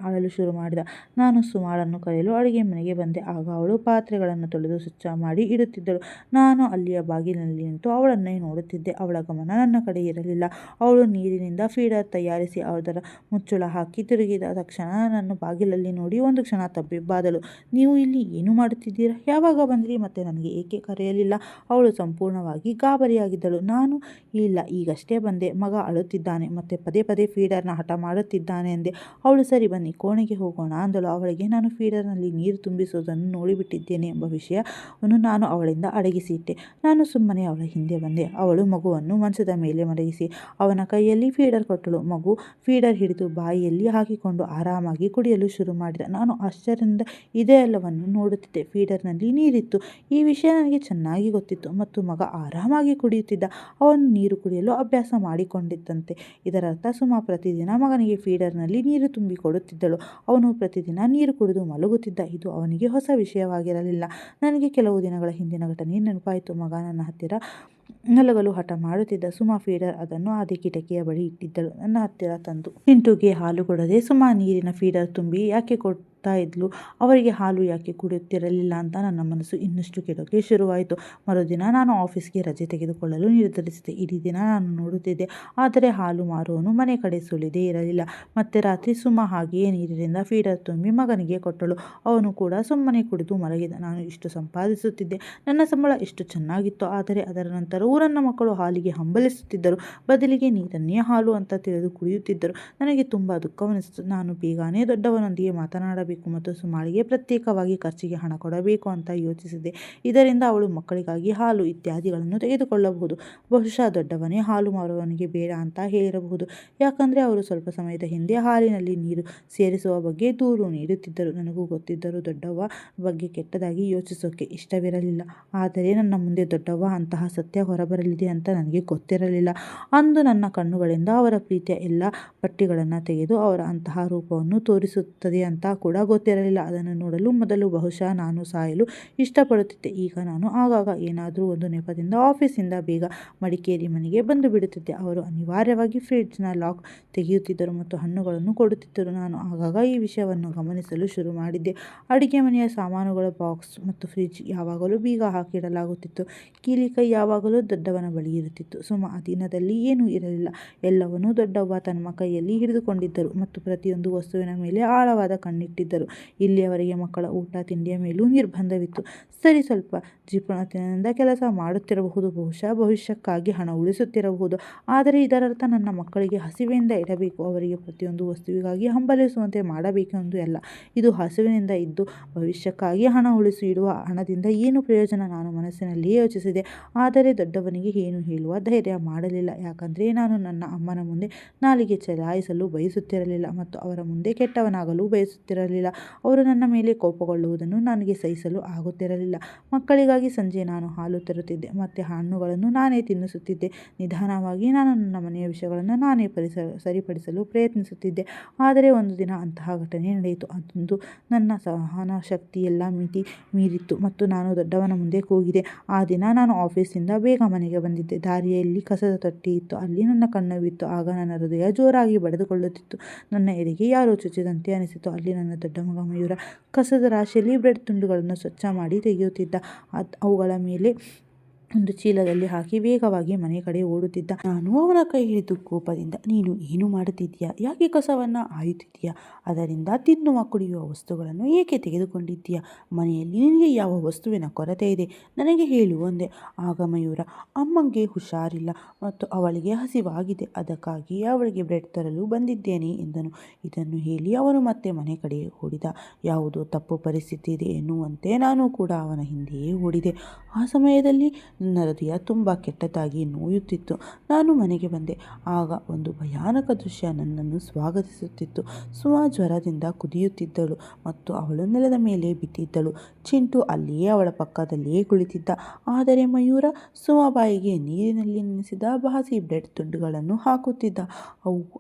ಅಳಲು ಶುರು ಮಾಡಿದ. ನಾನು ಸುಮಾಳನ್ನು ಕರೆಯಲು ಅಡುಗೆ ಮನೆಗೆ ಬಂದೆ. ಆಗ ಅವಳು ಪಾತ್ರೆಗಳನ್ನು ತೊಳೆದು ಸ್ವಚ್ಛ ಮಾಡಿ ಇಡುತ್ತಿದ್ದಳು. ನಾನು ಅಲ್ಲಿಯ ಬಾಗಿಲಿನಲ್ಲಿ ನಿಂತು ಅವಳನ್ನೇ ನೋಡುತ್ತಿದ್ದೆ. ಅವಳ ಗಮನ ನನ್ನ ಕಡೆ ಇರಲಿಲ್ಲ. ಅವಳು ನೀರಿನಿಂದ ಫೀಡರ್ ತಯಾರಿಸಿ ಅದರ ಮುಚ್ಚಳ ಹಾಕಿ ತಿರುಗಿದ ತಕ್ಷಣ ನನ್ನನ್ನು ಬಾಗಿಲಲ್ಲಿ ನೋಡಿ ಒಂದು ಕ್ಷಣ ತಬ್ಬಿಬ್ಬಾದಳು. ನೀವು ಇಲ್ಲಿ ಏನು ಮಾಡುತ್ತಿದ್ದೀರಾ? ಯಾವಾಗ ಬಂದ್ರಿ? ಮತ್ತೆ ನನಗೆ ಏಕೆ ಕರೆಯಲಿಲ್ಲ? ಅವಳು ಸಂಪೂರ್ಣವಾಗಿ ಗಾಬರಿಯಾಗಿದ್ದಳು. ನಾನು ಇಲ್ಲ, ಈಗಷ್ಟೇ ಬಂದೆ. ಮಗ ಅಳುತ್ತಿದ್ದಾನೆ ಮತ್ತೆ ಪದೇ ಪದೇ ಫೀಡರ್ನ ಹಠ ಮಾಡುತ್ತಿದ್ದಾನೆ ಎಂದೆ. ಅವಳು ಸರಿ ಬನ್ನಿ ಕೋಣೆಗೆ ಹೋಗೋಣ ಅಂದಳು. ಅವಳಿಗೆ ನಾನು ಫೀಡರ್ನಲ್ಲಿ ನೀರು ತುಂಬಿಸುವುದನ್ನು ನೋಡಿಬಿಟ್ಟಿದ್ದೇನೆ ಎಂಬ ವಿಷಯವನ್ನು ನಾನು ಅವಳಿಂದ ಅಡಗಿಸಿಟ್ಟೆ. ನಾನು ಸುಮ್ಮನೆ ಅವಳ ಹಿಂದೆ ಬಂದೆ. ಅವಳು ಮಗುವನ್ನು ಮಂಚದ ಮೇಲೆ ಮಲಗಿಸಿ ಅವನ ಕೈಯಲ್ಲಿ ಫೀಡರ್ ಕೊಟ್ಟಳು. ಮಗು ಫೀಡರ್ ಹಿಡಿದು ಬಾಯಿಯಲ್ಲಿ ಹಾಕಿಕೊಂಡು ಆರಾಮಾಗಿ ಕುಡಿಯಲು ಶುರು ಮಾಡಿದ. ನಾನು ಆಶ್ಚರ್ಯದಿಂದ ಇದೆಲ್ಲವನ್ನು ನೋಡುತ್ತಿದ್ದೆ. ಫೀಡರ್ನಲ್ಲಿ ನೀರಿತ್ತು. ಈ ವಿಷಯ ನನಗೆ ಚೆನ್ನಾಗಿ ಗೊತ್ತಿತ್ತು ಮತ್ತು ಮಗ ಆರಾಮಾಗಿ ಕುಡಿಯುತ್ತಿದ್ದ. ಅವನು ನೀರು ಕುಡಿಯಲು ಅಭ್ಯಾಸ ಮಾಡಿಕೊಂಡಿದ್ದಂತೆ. ಇದರರ್ಥ ಸುಮಾ ಪ್ರತಿದಿನ ಮಗನಿಗೆ ಫೀಡರ್ನಲ್ಲಿ ನೀರು ತುಂಬಿಕೊಡುತ್ತಿದ್ದಳು. ಅವನು ಪ್ರತಿದಿನ ನೀರು ಕುಡಿದು ಮಲಗುತ್ತಿದ್ದ. ಇದು ಅವನಿಗೆ ಹೊಸ ವಿಷಯವಾಗಿರಲಿಲ್ಲ. ನನಗೆ ಕೆಲವು ದಿನಗಳ ಹಿಂದಿನ ಘಟನೆ ನೆನಪಾಯಿತು. ಮಗ ನನ್ನ ಹತ್ತಿರ ಮಲಗಲು ಹಠ ಮಾಡುತ್ತಿದ್ದ. ಸುಮಾ ಫೀಡರ್ ಅದನ್ನು ಅದೇ ಕಿಟಕಿಯ ಬಳಿ ಇಟ್ಟಿದ್ದಳು. ನನ್ನ ಹತ್ತಿರ ತಂದು ಚಿಂಟುಗೆ ಹಾಲು ಕೊಡದೆ ಸುಮಾ ನೀರಿನ ಫೀಡರ್ ತುಂಬಿ ಯಾಕೆ ಕೊಡ್ತಾ ಇದ್ಲು? ಅವರಿಗೆ ಹಾಲು ಯಾಕೆ ಕುಡಿಯುತ್ತಿರಲಿಲ್ಲ ಅಂತ ನನ್ನ ಮನಸ್ಸು ಇನ್ನಷ್ಟು ಕೆಡೋಕೆ ಶುರುವಾಯಿತು. ಮರುದಿನ ನಾನು ಆಫೀಸ್ಗೆ ರಜೆ ತೆಗೆದುಕೊಳ್ಳಲು ನಿರ್ಧರಿಸಿದೆ. ಇಡೀ ದಿನ ನಾನು ನೋಡುತ್ತಿದ್ದೆ, ಆದರೆ ಹಾಲು ಮಾರುವವನು ಮನೆ ಕಡೆ ಸುಳಿದೇ ಇರಲಿಲ್ಲ. ಮತ್ತೆ ರಾತ್ರಿ ಸುಮಾ ಹಾಗೆಯೇ ನೀರಿನಿಂದ ಫೀಡರ್ ತುಂಬಿ ಮಗನಿಗೆ ಕೊಟ್ಟಳು. ಅವನು ಕೂಡ ಸುಮ್ಮನೆ ಕುಡಿದು ಮಲಗಿದ. ನಾನು ಇಷ್ಟು ಸಂಪಾದಿಸುತ್ತಿದ್ದೆ, ನನ್ನ ಸಂಬಳ ಎಷ್ಟು ಚೆನ್ನಾಗಿತ್ತು. ಆದರೆ ಅದರ ನಂತರವೂ ನನ್ನ ಮಕ್ಕಳು ಹಾಲಿಗೆ ಹಂಬಲಿಸುತ್ತಿದ್ದರು. ಬದಲಿಗೆ ನೀರನ್ನೇ ಹಾಲು ಅಂತ ತಿಳಿದು ಕುಡಿಯುತ್ತಿದ್ದರು. ನನಗೆ ತುಂಬ ದುಃಖವೆನಿಸಿತು. ನಾನು ಬೇಗನೆ ದೊಡ್ಡವನೊಂದಿಗೆ ಮಾತನಾಡಬೇಕು ಮತ್ತು ಸುಮಾಳಿಗೆ ಪ್ರತ್ಯೇಕವಾಗಿ ಖರ್ಚಿಗೆ ಹಣ ಕೊಡಬೇಕು ಅಂತ ಯೋಚಿಸಿದೆ. ಇದರಿಂದ ಅವಳು ಮಕ್ಕಳಿಗಾಗಿ ಹಾಲು ಇತ್ಯಾದಿಗಳನ್ನು ತೆಗೆದುಕೊಳ್ಳಬಹುದು. ಬಹುಶಃ ದೊಡ್ಡವನೇ ಹಾಲು ಮಾರುವವನಿಗೆ ಬೇಡ ಅಂತ ಹೇಳಿರಬಹುದು. ಯಾಕಂದರೆ ಅವರು ಸ್ವಲ್ಪ ಸಮಯದ ಹಿಂದೆ ಹಾಲಿನಲ್ಲಿ ನೀರು ಸೇರಿಸುವ ಬಗ್ಗೆ ದೂರು ನೀಡುತ್ತಿದ್ದರು. ನನಗೂ ಗೊತ್ತಿದ್ದರೂ ದೊಡ್ಡವ್ವ ಬಗ್ಗೆ ಕೆಟ್ಟದಾಗಿ ಯೋಚಿಸೋಕೆ ಇಷ್ಟವಿರಲಿಲ್ಲ. ಆದರೆ ನನ್ನ ಮುಂದೆ ದೊಡ್ಡವ್ವ ಅಂತಹ ಸತ್ಯ ಹೊರಬರಲಿದೆ ಅಂತ ನನಗೆ ಗೊತ್ತಿರಲಿಲ್ಲ. ಅಂದು ನನ್ನ ಕಣ್ಣುಗಳಿಂದ ಅವರ ಪ್ರೀತಿಯ ಎಲ್ಲ ಪಟ್ಟಿಗಳನ್ನು ತೆಗೆದು ಅವರ ಅಂತಹ ರೂಪವನ್ನು ತೋರಿಸುತ್ತದೆ ಅಂತ ಕೂಡ ಗೊತ್ತಿರಲಿಲ್ಲ. ಅದನ್ನು ನೋಡಲು ಮೊದಲು ಬಹುಶಃ ನಾನು ಸಾಯಲು ಇಷ್ಟಪಡುತ್ತಿದ್ದೆ. ಈಗ ನಾನು ಆಗಾಗ ಏನಾದರೂ ಒಂದು ನೆಪದಿಂದ ಆಫೀಸಿಂದ ಬೇಗ ಮಡಿಕೇರಿ ಮನೆಗೆ ಬಂದು ಬಿಡುತ್ತಿದ್ದೆ. ಅವರು ಅನಿವಾರ್ಯವಾಗಿ ಫ್ರಿಡ್ಜ್ನ ಲಾಕ್ ತೆಗೆಯುತ್ತಿದ್ದರು ಮತ್ತು ಹಣ್ಣುಗಳನ್ನು ಕೊಡುತ್ತಿದ್ದರು. ನಾನು ಆಗಾಗ ಈ ವಿಷಯವನ್ನು ಗಮನಿಸಲು ಶುರು ಮಾಡಿದ್ದೆ. ಅಡುಗೆ ಮನೆಯ ಸಾಮಾನುಗಳ ಬಾಕ್ಸ್ ಮತ್ತು ಫ್ರಿಡ್ಜ್ ಯಾವಾಗಲೂ ಬೀಗ ಹಾಕಿಡಲಾಗುತ್ತಿತ್ತು. ಕೀಲಿಕೈ ಯಾವಾಗಲೂ ದೊಡ್ಡವನ ಬಳಿ ಇರುತ್ತಿತ್ತು. ಸುಮಾ ದಿನದಲ್ಲಿ ಏನೂ ಇರಲಿಲ್ಲ. ಎಲ್ಲವನ್ನೂ ದೊಡ್ಡವ್ವ ತಮ್ಮ ಕೈಯಲ್ಲಿ ಹಿಡಿದುಕೊಂಡಿದ್ದರು ಮತ್ತು ಪ್ರತಿಯೊಂದು ವಸ್ತುವಿನ ಮೇಲೆ ಆಳವಾದ ಕಣ್ಣಿಟ್ಟಿದ್ದರು. ಇಲ್ಲಿಯವರೆಗೆ ಮಕ್ಕಳ ಊಟ ತಿಂಡಿಯ ಮೇಲೂ ನಿರ್ಬಂಧವಿತ್ತು. ಸರಿ, ಸ್ವಲ್ಪ ಜಿಪುಣತನದಿಂದ ಕೆಲಸ ಮಾಡುತ್ತಿರಬಹುದು, ಬಹುಶಃ ಭವಿಷ್ಯಕ್ಕಾಗಿ ಹಣ ಉಳಿಸುತ್ತಿರಬಹುದು. ಆದರೆ ಇದರರ್ಥ ನನ್ನ ಮಕ್ಕಳಿಗೆ ಹಸಿವೆಯಿಂದ ಇಡಬೇಕು, ಅವರಿಗೆ ಪ್ರತಿಯೊಂದು ವಸ್ತುವಿಗಾಗಿ ಹಂಬಲಿಸುವಂತೆ ಮಾಡಬೇಕೆಂದು ಅಲ್ಲ. ಇದು ಹಸಿವಿನಿಂದ ಇದ್ದು ಭವಿಷ್ಯಕ್ಕಾಗಿ ಹಣ ಉಳಿಸಿ ಇಡುವ ಹಣದಿಂದ ಏನು ಪ್ರಯೋಜನ? ನಾನು ಮನಸ್ಸಿನಲ್ಲಿಯೇ ಯೋಚಿಸಿದೆ. ಆದರೆ ದೊಡ್ಡವನಿಗೆ ಏನು ಹೇಳುವ ಧೈರ್ಯ ಮಾಡಲಿಲ್ಲ. ಯಾಕಂದರೆ ನಾನು ನನ್ನ ಅಮ್ಮನ ಮುಂದೆ ನಾಲಿಗೆ ಚಲಾಯಿಸಲು ಬಯಸುತ್ತಿರಲಿಲ್ಲ ಮತ್ತು ಅವರ ಮುಂದೆ ಕೆಟ್ಟವನಾಗಲು ಬಯಸುತ್ತಿರಲಿಲ್ಲ. ಅವರು ನನ್ನ ಮೇಲೆ ಕೋಪಗೊಳ್ಳುವುದನ್ನು ನನಗೆ ಸಹಿಸಲು ಆಗುತ್ತಿರಲಿಲ್ಲ. ಮಕ್ಕಳಿಗಾಗಿ ಸಂಜೆ ನಾನು ಹಾಲು ತರುತ್ತಿದ್ದೆ ಮತ್ತು ಹಣ್ಣುಗಳನ್ನು ನಾನೇ ತಿನ್ನಿಸುತ್ತಿದ್ದೆ. ನಿಧಾನವಾಗಿ ನಾನು ನನ್ನ ಮನೆಯ ವಿಷಯಗಳನ್ನು ನಾನೇ ಸರಿಪಡಿಸಲು ಪ್ರಯತ್ನಿಸುತ್ತಿದ್ದೆ. ಆದರೆ ಒಂದು ದಿನ ಅಂತಹ ಘಟನೆ ನಡೆಯಿತು. ಅದೊಂದು ನನ್ನ ಸಹನ ಶಕ್ತಿಯೆಲ್ಲ ಮಿತಿ ಮೀರಿತ್ತು ಮತ್ತು ನಾನು ದೊಡ್ಡವನ ಮುಂದೆ ಕೂಗಿದೆ. ಆ ದಿನ ನಾನು ಆಫೀಸಿಂದ ಬೇಗ ಮನೆಗೆ ಬಂದಿದ್ದೆ. ದಾರಿಯಲ್ಲಿ ಕಸದ ತೊಟ್ಟಿ ಇತ್ತು. ಅಲ್ಲಿ ನನ್ನ ಕಣ್ಣು ಬಿತ್ತು. ಆಗ ನನ್ನ ಹೃದಯ ಜೋರಾಗಿ ಬಡಿದುಕೊಳ್ಳುತ್ತಿತ್ತು. ನನ್ನ ಎದೆಗೆ ಯಾರೋ ಚುಚ್ಚಿದಂತೆ ಅನಿಸಿತು. ಅಲ್ಲಿ ನನ್ನ ದೊಡ್ಡ ಮಗ ಮಯೂರ ಕಸದ ರಾಶಿಯಲ್ಲಿ ಬ್ರೆಡ್ ತುಂಡುಗಳನ್ನು ಸ್ವಚ್ಛ ಮಾಡಿ ತೆಗೆಯುತ್ತಿದ್ದ. ಅವುಗಳ ಮೇಲೆ ಒಂದು ಚೀಲದಲ್ಲಿ ಹಾಕಿ ವೇಗವಾಗಿ ಮನೆ ಕಡೆ ಓಡುತ್ತಿದ್ದ. ನಾನು ಅವನ ಕೈ ಹಿಡಿದು ಕೋಪದಿಂದ, ನೀನು ಏನು ಮಾಡುತ್ತಿದ್ದೀಯಾ? ಯಾಕೆ ಕಸವನ್ನು ಆಯುತ್ತಿದ್ದೀಯಾ? ಅದರಿಂದ ತಿನ್ನುವ ಕುಡಿಯುವ ವಸ್ತುಗಳನ್ನು ಏಕೆ ತೆಗೆದುಕೊಂಡಿದ್ದೀಯಾ? ಮನೆಯಲ್ಲಿ ನಿನಗೆ ಯಾವ ವಸ್ತುವಿನ ಕೊರತೆ ಇದೆ? ನನಗೆ ಹೇಳು ಅಂದೆ. ಆಗ ಮಯೂರ, ಅಮ್ಮಂಗೆ ಹುಷಾರಿಲ್ಲ ಮತ್ತು ಅವಳಿಗೆ ಹಸಿವಾಗಿದೆ, ಅದಕ್ಕಾಗಿ ಅವಳಿಗೆ ಬ್ರೆಡ್ ತರಲು ಬಂದಿದ್ದೇನೆ ಎಂದನು. ಇದನ್ನು ಹೇಳಿ ಅವನು ಮತ್ತೆ ಮನೆ ಕಡೆ ಓಡಿದ. ಯಾವುದೋ ತಪ್ಪು ಪರಿಸ್ಥಿತಿ ಇದೆ ಎನ್ನುವಂತೆ ನಾನು ಕೂಡ ಅವನ ಹಿಂದೆಯೇ ಓಡಿದೆ. ಆ ಸಮಯದಲ್ಲಿ ನನ್ನ ಹೃದಯ ತುಂಬ ಕೆಟ್ಟದಾಗಿ ನೋಯುತ್ತಿತ್ತು. ನಾನು ಮನೆಗೆ ಬಂದೆ. ಆಗ ಒಂದು ಭಯಾನಕ ದೃಶ್ಯ ನನ್ನನ್ನು ಸ್ವಾಗತಿಸುತ್ತಿತ್ತು. ಸುಮಾ ಜ್ವರದಿಂದ ಕುದಿಯುತ್ತಿದ್ದಳು ಮತ್ತು ಅವಳು ನೆಲದ ಮೇಲೆ ಬಿದ್ದಿದ್ದಳು. ಚಿಂಟು ಅಲ್ಲಿಯೇ ಅವಳ ಪಕ್ಕದಲ್ಲಿಯೇ ಕುಳಿತಿದ್ದ. ಆದರೆ ಮಯೂರ ಸುಮಾ ಬಾಯಿಗೆ ನೀರಿನಲ್ಲಿ ನೆನೆಸಿದ ಹಸಿ ಬ್ರೆಡ್ ತುಂಡುಗಳನ್ನು ಹಾಕುತ್ತಿದ್ದ.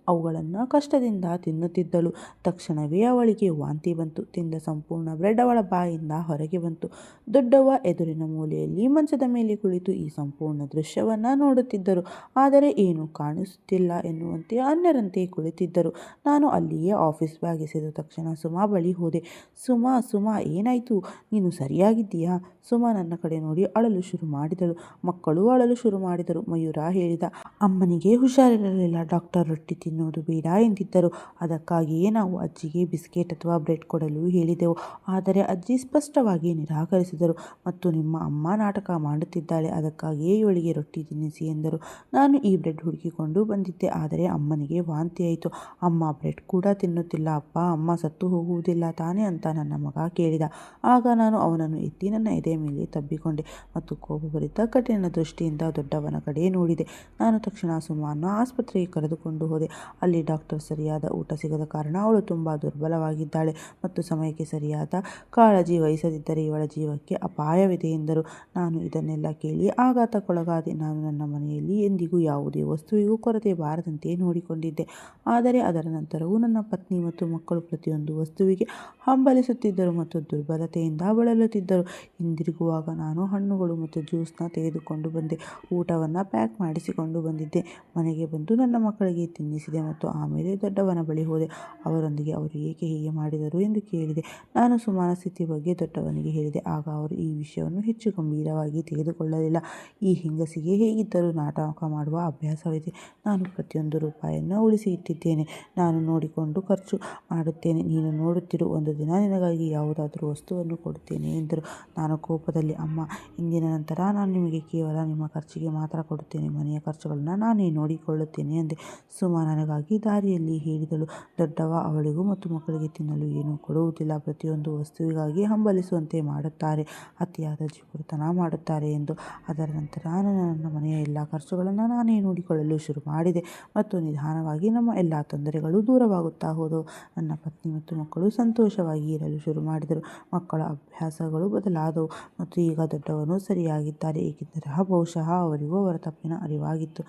ಅವುಗಳನ್ನು ಕಷ್ಟದಿಂದ ತಿನ್ನುತ್ತಿದ್ದಳು. ತಕ್ಷಣವೇ ಅವಳಿಗೆ ವಾಂತಿ ಬಂತು. ತಿಂದ ಸಂಪೂರ್ಣ ಬ್ರೆಡ್ ಅವಳ ಬಾಯಿಂದ ಹೊರಗೆ ಬಂತು. ದೊಡ್ಡವ್ವ ಎದುರಿನ ಮೂಲೆಯಲ್ಲಿ ಮಂಚದ ಮೇಲೆ ಕುಳಿತು ಈ ಸಂಪೂರ್ಣ ದೃಶ್ಯವನ್ನು ನೋಡುತ್ತಿದ್ದರು. ಆದರೆ ಏನೂ ಕಾಣಿಸುತ್ತಿಲ್ಲ ಎನ್ನುವಂತೆ ಅನ್ಯರಂತೆ ಕುಳಿತಿದ್ದರು. ನಾನು ಅಲ್ಲಿಯೇ ಆಫೀಸ್ ಬ್ಯಾಗ್ ಎಸೆದ ತಕ್ಷಣ ಸುಮಾ ಬಳಿ ಹೋದೆ. ಸುಮಾ ಸುಮಾ ಏನಾಯಿತು? ನೀನು ಸರಿಯಾಗಿದ್ದೀಯಾ? ಸುಮಾ ನನ್ನ ಕಡೆ ನೋಡಿ ಅಳಲು ಶುರು ಮಾಡಿದಳು. ಮಕ್ಕಳು ಅಳಲು ಶುರು ಮಾಡಿದರು. ಮಯೂರ ಹೇಳಿದ, ಅಮ್ಮನಿಗೆ ಹುಷಾರಿರಲಿಲ್ಲ. ಡಾಕ್ಟರ್ ರೊಟ್ಟಿ ತಿನ್ನುವುದು ಬೇಡ ಎಂದಿದ್ದರು. ಅದಕ್ಕಾಗಿಯೇ ನಾವು ಅಜ್ಜಿಗೆ ಬಿಸ್ಕೆಟ್ ಅಥವಾ ಬ್ರೆಡ್ ಕೊಡಲು ಹೇಳಿದೆವು. ಆದರೆ ಅಜ್ಜಿ ಸ್ಪಷ್ಟವಾಗಿ ನಿರಾಕರಿಸಿದರು. ಮತ್ತು ನಿಮ್ಮ ಅಮ್ಮ ನಾಟಕ ಮಾಡುತ್ತಿದ್ದಾಳೆ, ಅದಕ್ಕಾಗಿಯೇ ಇವಳಿಗೆ ರೊಟ್ಟಿ ತಿನ್ನಿಸಿ ಎಂದರು. ನಾನು ಈ ಬ್ರೆಡ್ ಹುಡುಕಿಕೊಂಡು ಬಂದಿದ್ದೆ, ಆದರೆ ಅಮ್ಮನಿಗೆ ವಾಂತಿಯಾಯಿತು. ಅಮ್ಮ ಬ್ರೆಡ್ ಕೂಡ ತಿನ್ನುತ್ತಿಲ್ಲ. ಅಪ್ಪ, ಅಮ್ಮ ಸತ್ತು ಹೋಗುವುದಿಲ್ಲ ತಾನೇ ಅಂತ ನನ್ನ ಮಗ ಕೇಳಿದ. ಆಗ ನಾನು ಅವನನ್ನು ಎತ್ತಿ ನನ್ನ ಎದೆ ಮೇಲೆ ತಬ್ಬಿಕೊಂಡೆ ಮತ್ತು ಕೋಪಭರಿತ ಕಠಿಣ ದೃಷ್ಟಿಯಿಂದ ದೊಡ್ಡವನ ಕಡೆ ನೋಡಿದೆ. ನಾನು ತಕ್ಷಣ ಸುಮಾನ ಆಸ್ಪತ್ರೆಗೆ ಕರೆದುಕೊಂಡು ಹೋದೆ. ಅಲ್ಲಿ ಡಾಕ್ಟರ್ ಸರಿಯಾದ ಊಟ ಸಿಗದ ಕಾರಣ ಅವಳು ತುಂಬ ದುರ್ಬಲವಾಗಿದ್ದಾಳೆ ಮತ್ತು ಸಮಯಕ್ಕೆ ಸರಿಯಾದ ಕಾಳಜಿ ವಹಿಸದಿದ್ದರೆ ಇವಳ ಜೀವಕ್ಕೆ ಅಪಾಯವಿದೆ ಎಂದರು. ನಾನು ಇದನ್ನೆಲ್ಲ ಕೇಳಿ ಆಘಾತಕ್ಕೊಳಗಾದೆ. ನಾನು ನನ್ನ ಮನೆಯಲ್ಲಿ ಎಂದಿಗೂ ಯಾವುದೇ ವಸ್ತುವಿಗೂ ಕೊರತೆ ಬಾರದಂತೆ ನೋಡಿಕೊಂಡಿದ್ದೆ. ಆದರೆ ಅದರ ನಂತರವೂ ನನ್ನ ಪತ್ನಿ ಮತ್ತು ಮಕ್ಕಳು ಪ್ರತಿಯೊಂದು ವಸ್ತುವಿಗೆ ಹಂಬಲಿಸುತ್ತಿದ್ದರು ಮತ್ತು ದುರ್ಬಲತೆಯಿಂದ ಬಳಲುತ್ತಿದ್ದರು. ಹಿಂದಿರುಗುವಾಗ ನಾನು ಹಣ್ಣುಗಳು ಮತ್ತು ಜ್ಯೂಸ್ನ ತೆಗೆದುಕೊಂಡು ಬಂದೆ. ಊಟವನ್ನು ಪ್ಯಾಕ್ ಮಾಡಿಸಿಕೊಂಡು ಬಂದಿದ್ದೆ. ಮನೆಗೆ ಬಂದು ನನ್ನ ಮಕ್ಕಳಿಗೆ ತಿನ್ನಿಸಿದೆ ಮತ್ತು ಆಮೇಲೆ ದೊಡ್ಡವನ ಬಳಿ ಹೋದೆ. ಅವರೊಂದಿಗೆ ಅವರು ಏಕೆ ಹೀಗೆ ಮಾಡಿದರು ಎಂದು ಕೇಳಿದೆ. ನಾನು ಸುಮಾನ ಸ್ಥಿತಿ ಬಗ್ಗೆ ದೊಡ್ಡವನಿಗೆ ಹೇಳಿದೆ. ಆಗ ಅವರು ಈ ವಿಷಯವನ್ನು ಹೆಚ್ಚು ಗಂಭೀರವಾಗಿ ತೆಗೆದುಕೊಳ್ಳಲಿಲ್ಲ. ಈ ಹೆಂಗಸಿಗೆ ಹೇಗಿದ್ದರೂ ನಾಟಕ ಮಾಡುವ ಅಭ್ಯಾಸವಿದೆ. ನಾನು ಪ್ರತಿಯೊಂದು ರೂಪಾಯಿಯನ್ನು ಉಳಿಸಿ ಇಟ್ಟಿದ್ದೇನೆ. ನಾನು ನೋಡಿಕೊಂಡು ಖರ್ಚು ಮಾಡುತ್ತೇನೆ. ನೀನು ನೋಡುತ್ತಿರು, ಒಂದು ದಿನ ನಿನಗಾಗಿ ಯಾವುದಾದರೂ ವಸ್ತುವನ್ನು ಕೊಡುತ್ತೇನೆ ಎಂದರು. ನಾನು ಕೋಪದಲ್ಲಿ, ಅಮ್ಮ, ಇಂದಿನ ನಂತರ ನಾನು ನಿಮಗೆ ಕೇವಲ ನಿಮ್ಮ ಖರ್ಚಿಗೆ ಮಾತ್ರ ಕೊಡುತ್ತೇನೆ. ಮನೆಯ ಖರ್ಚುಗಳನ್ನು ನಾನೇ ನೋಡಿಕೊಳ್ಳುತ್ತೇನೆ ಎಂದೆ. ಸುಮಾ ನನಗಾಗಿ ದಾರಿಯಲ್ಲಿ ಹೇಳಿದಳು. ದೊಡ್ಡವ ಅವಳಿಗೂ ಮತ್ತು ಮಕ್ಕಳಿಗೆ ತಿನ್ನಲು ಏನೂ ಕೊಡುವುದಿಲ್ಲ. ಪ್ರತಿಯೊಂದು ವಸ್ತುವಿಗಾಗಿ ಹಂಬಲಿಸುವಂತೆ ಮಾಡುತ್ತಾರೆ. ಅತಿಯಾದ ಜಿಪುರತನ ಮಾಡುತ್ತಾರೆ ಎಂದು. ಅದರ ನಂತರ ನಾನು ನನ್ನ ಮನೆಯ ಎಲ್ಲ ಖರ್ಚುಗಳನ್ನು ನಾನೇ ನೋಡಿಕೊಳ್ಳಲು ಶುರು ಮಾಡಿದೆ ಮತ್ತು ನಿಧಾನವಾಗಿ ನಮ್ಮ ಎಲ್ಲ ತೊಂದರೆಗಳು ದೂರವಾಗುತ್ತಾ ಹೋದವು. ನನ್ನ ಪತ್ನಿ ಮತ್ತು ಮಕ್ಕಳು ಸಂತೋಷವಾಗಿ ಇರಲು ಶುರು ಮಾಡಿದರು. ಮಕ್ಕಳ ಅಭ್ಯಾಸಗಳು ಬದಲಾದವು ಮತ್ತು ಈಗ ದೊಡ್ಡವನು ಸರಿಯಾಗಿದ್ದಾರೆ, ಏಕೆಂದರೆ ಬಹುಶಃ ಅವರಿಗೂ ಅವರ ತಪ್ಪಿನ ಅರಿವಾಗಿತ್ತು.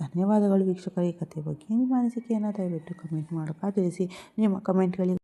ಧನ್ಯವಾದಗಳು ವೀಕ್ಷಕರೇ. ಕಥೆ ಬಗ್ಗೆ ನಿಮ್ಮ ಅನಿಸಿಕೆಯನ್ನು ದಯವಿಟ್ಟು ಕಮೆಂಟ್ ಮೂಲಕ ತಿಳಿಸಿ. ನಿಮ್ಮ ಕಮೆಂಟ್ಗಳಿಗೆ